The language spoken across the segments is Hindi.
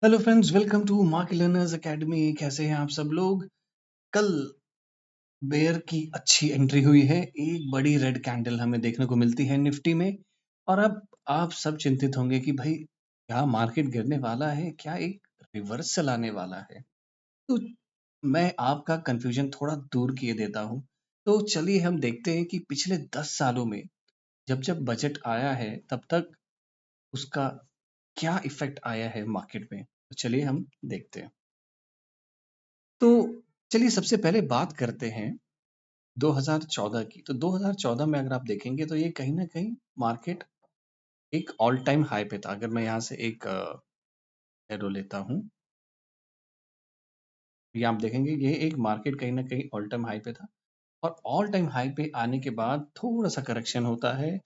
Hello friends, welcome to market learners academy. कैसे हैं आप सब लोग? कल बेयर की अच्छी एंट्री हुई है। एक बड़ी रेड कैंडल हमें देखने को मिलती है निफ्टी में। और अब आप सब चिंतित होंगे कि भाई क्या मार्केट गिरने वाला है, क्या एक रिवर्सल आने वाला है। तो मैं आपका कंफ्यूजन थोड़ा दूर किए देता हूँ। तो चलिए हम देखते हैं कि पिछले 10 सालों में जब जब बजट आया है तब तक उसका क्या इफेक्ट आया है मार्केट में। तो चलिए हम देखते हैं। तो चलिए सबसे पहले बात करते हैं 2014 की। तो 2014 में अगर आप देखेंगे तो ये कहीं न कहीं मार्केट एक ऑल टाइम हाई पे था। अगर मैं यहाँ से एक एरो लेता हूँ, ये आप देखेंगे ये एक मार्केट कहीं न कहीं ऑल टाइम हाई पे था। और ऑल टाइम हाई पे आने के बाद थोड़ा-सा करेक्शन होता है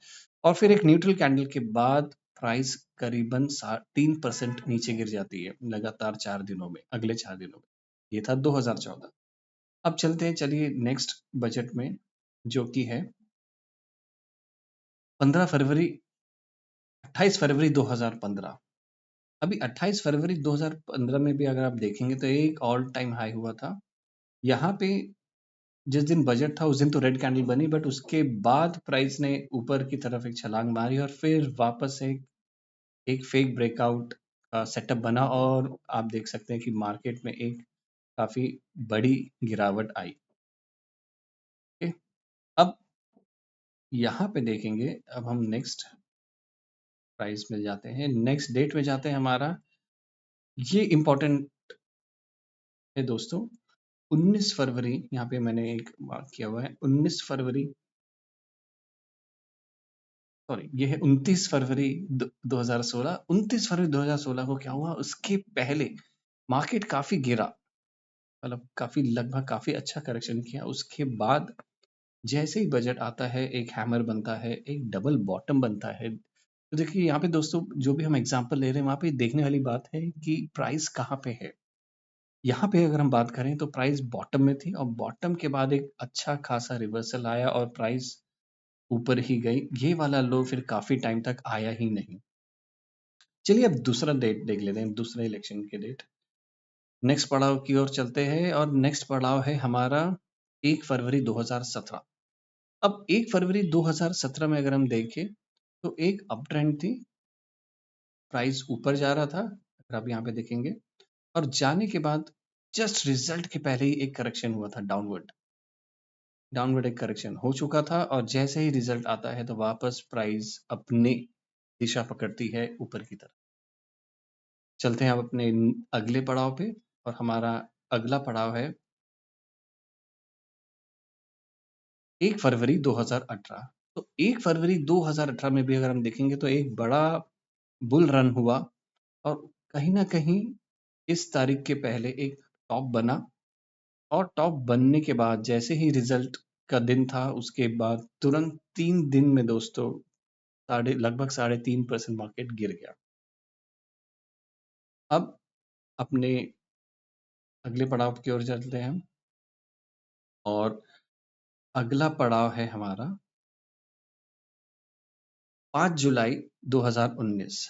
और फिर एक न्यूट्रल कैंडल के बाद प्राइस करीबन सा 3% नीचे गिर जाती है लगातार 4 दिनों में, अगले 4 दिनों में। ये था 2014। अब चलते हैं, चलिए नेक्स्ट बजट में, जो कि है 15 फरवरी 28 फरवरी 2015। अभी 28 फरवरी 2015 में भी अगर आप देखेंगे तो एक ऑल टाइम हाई हुआ था। यहाँ पे जिस दिन बजट था उस दिन तो रेड कैंडल बनी, बट उसके बाद प्राइस ने ऊपर की तरफ एक छलांग मारी और फिर वापस से एक फेक ब्रेकआउट का सेटअप बना और आप देख सकते हैं कि मार्केट में एक काफी बड़ी गिरावट आई। ओके, अब यहाँ पे देखेंगे, अब हम नेक्स्ट प्राइस में जाते हैं, नेक्स्ट डेट में जाते हैं। हमारा ये इम्पोर्टेंट है दोस्तों, 19 फरवरी, यहाँ पे मैंने एक मार्क किया हुआ है 19 फरवरी, सॉरी ये है 29 फरवरी 2016। 29 फरवरी 2016 को क्या हुआ, उसके पहले मार्केट काफी गिरा, मतलब काफी लगभग काफी अच्छा करेक्शन किया। उसके बाद जैसे ही बजट आता है एक हैमर बनता है, एक डबल बॉटम बनता है। तो देखिए यहाँ पे दोस्तों, जो भी हम एग्जांपल ले रहे हैं वहां पे देखने वाली बात है कि प्राइस कहाँ पे है। यहाँ पे अगर हम बात करें तो प्राइस बॉटम में थी और बॉटम के बाद एक अच्छा खासा रिवर्सल आया और प्राइस ऊपर ही गई। ये वाला लो फिर काफी टाइम तक आया ही नहीं। चलिए अब दूसरा डेट देख लेते हैं, दूसरे इलेक्शन के डेट। नेक्स्ट पड़ाव की ओर चलते हैं और नेक्स्ट पड़ाव है हमारा 1 फरवरी 2017। अब 1 फरवरी 2017 में अगर हम देखें तो एक अप ट्रेंड थी, प्राइस ऊपर जा रहा था अगर आप यहाँ पे देखेंगे, और जाने के बाद जस्ट रिजल्ट के पहले ही एक करेक्शन हुआ था, डाउनवर्ड। डाउनवर्ड एक करेक्शन हो चुका था और जैसे ही रिजल्ट आता है तो वापस प्राइस अपने दिशा पकड़ती है ऊपर की तरफ। चलते हैं अब अपने अगले पड़ाव पे और हमारा अगला पड़ाव है 1 फरवरी 2018। तो 1 फरवरी 2018 में भी अगर हम देखेंगे तो एक बड़ा बुल रन हुआ और कहीं न कहीं इस तारीख के पहले एक टॉप बना और टॉप बनने के बाद जैसे ही रिजल्ट का दिन था उसके बाद तुरंत 3 दिन में दोस्तों साढ़े लगभग 3.5% मार्केट गिर गया। अब अपने अगले पड़ाव की ओर चलते हैं हम और अगला पड़ाव है हमारा 5 जुलाई 2019।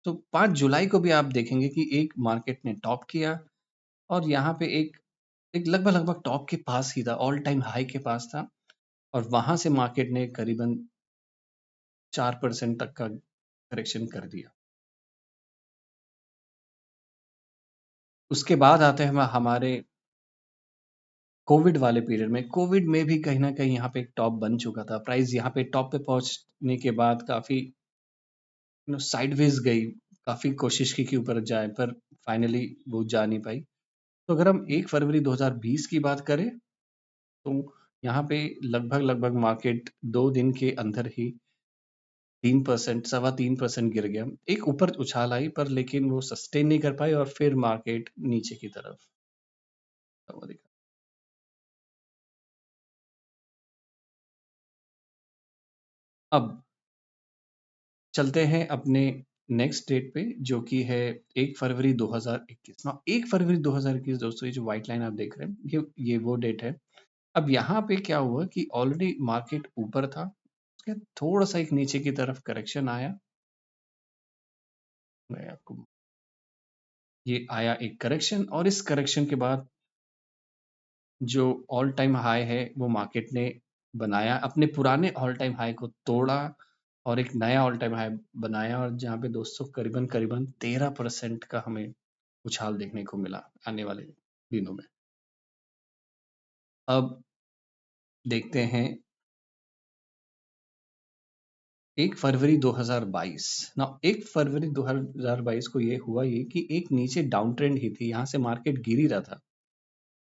तो 5 जुलाई को भी आप देखेंगे कि एक मार्केट ने टॉप किया और यहाँ पे एक एक लगभग टॉप के पास ही था, ऑल टाइम हाई के पास था और वहां से मार्केट ने करीबन 4% तक का करेक्शन कर दिया। उसके बाद आते हैं हम हमारे कोविड वाले पीरियड में। कोविड में भी कहीं न कहीं यहाँ पे एक टॉप बन चुका था। प्राइस यहाँ पे टॉप पे पहुँचने के बाद काफ़ी साइडवेज़ गई। काफ़ी कोशिश की कि ऊपर जाए पर फाइनली वो जा नहीं पाई। तो अगर हम 1 फरवरी 2020 की बात करें तो यहाँ पे लगभग मार्केट 2 दिन के अंदर ही 3%, सवा 3% गिर गया। एक ऊपर उछाल आई पर लेकिन वो सस्टेन नहीं कर पाई और फिर मार्केट नीचे की तरफ हुआ दिखा। अब चलते हैं अपने नेक्स्ट डेट पे, जो कि है 1 फरवरी 2021। ना 1 फरवरी 2021 दोस्तों, ये जो व्हाइट लाइन आप देख रहे हैं ये वो डेट है। अब यहाँ पे क्या हुआ कि ऑलरेडी मार्केट ऊपर था, उसके थोड़ा सा एक नीचे की तरफ करेक्शन आया। मैं आपको ये आया एक करेक्शन और इस करेक्शन के बाद जो ऑल टाइम हाई है वो मार्केट ने बनाया, अपने पुराने ऑल टाइम हाई को तोड़ा और एक नया ऑल टाइम हाई बनाया और जहाँ पे दोस्तों करीबन-करीबन 13% का हमें उछाल देखने को मिला आने वाले दिनों में। अब देखते हैं 1 फरवरी 2022 नाउ 1 फरवरी 2022 को ये हुआ ये कि एक नीचे डाउन ट्रेंड ही थी, यहाँ से मार्केट गिर ही रहा था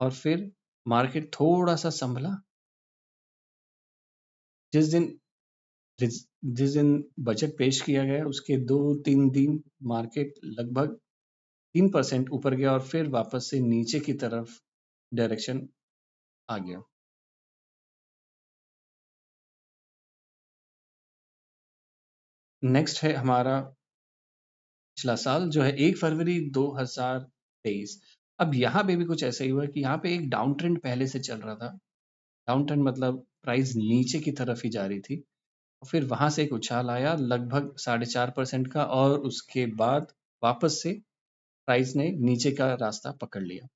और फिर मार्केट थोड़ा-सा सँभला। जिस दिन जिस जिस दिन बजट पेश किया गया उसके 2-3 दिन मार्केट लगभग 3% ऊपर गया और फिर वापस से नीचे की तरफ डायरेक्शन आ गया। नेक्स्ट है हमारा पिछला साल जो है 1 फरवरी 2023। अब यहाँ पे भी कुछ ऐसा ही हुआ कि यहाँ पे एक डाउन ट्रेंड पहले से चल रहा था। डाउन ट्रेंड मतलब प्राइस नीचे की तरफ ही जा रही थी। और फिर वहाँ से एक उछाल आया लगभग 4.5% का और उसके बाद वापस से प्राइस ने नीचे का रास्ता पकड़ लिया।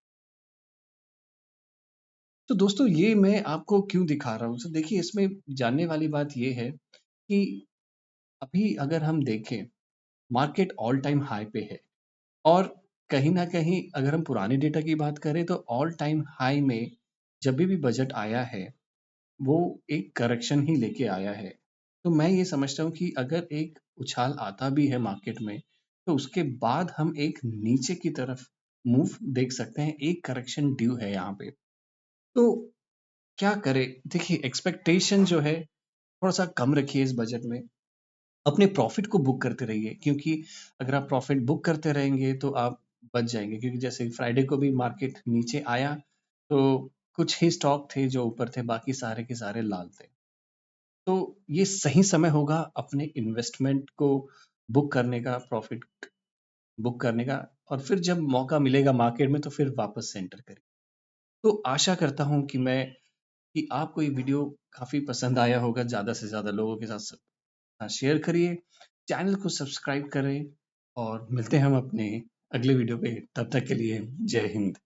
तो दोस्तों ये मैं आपको क्यों दिखा रहा हूँ? तो देखिए इसमें जानने वाली बात ये है कि अभी अगर हम देखें मार्केट ऑल टाइम हाई पे है और कहीं न कहीं अगर हम पुराने डेटा की बात करें तो ऑल टाइम हाई में जब भी बजट आया है, वो एक करेक्शन ही लेके आया है। तो मैं ये समझता हूँ कि अगर एक उछाल आता भी है मार्केट में, तो उसके बाद हम एक नीचे की तरफ मूव देख सकते हैं, एक करेक्शन ड्यू है यहाँ पे। तो क्या करें? देखिए एक्सपेक्टेशन जो है थोड़ा-सा कम रखिए इस बजट में। अपने प्रॉफ़िट को बुक करते रहिए क्योंकि अगर आप प्रॉफ़िट बुक करते रहेंगे तो आप बच जाएँगे क्योंकि जैसे फ्राइडे को भी मार्केट नीचे आया, तो कुछ ही स्टॉक थे जो ऊपर थे, बाकी सारे के सारे लाल थे। तो ये सही समय होगा अपने इन्वेस्टमेंट को बुक करने का, प्रॉफ़िट बुक करने का और फिर जब मौका मिलेगा मार्केट में तो फिर वापस से एंटर करें। तो आशा करता हूँ कि आपको ये वीडियो काफ़ी पसंद आया होगा, ज़्यादा से ज़्यादा लोगों के साथ शेयर करिए, चैनल को सब्सक्राइब करें और मिलते हैं हम अपने अगले वीडियो पे, तब तक के लिए जय हिंद।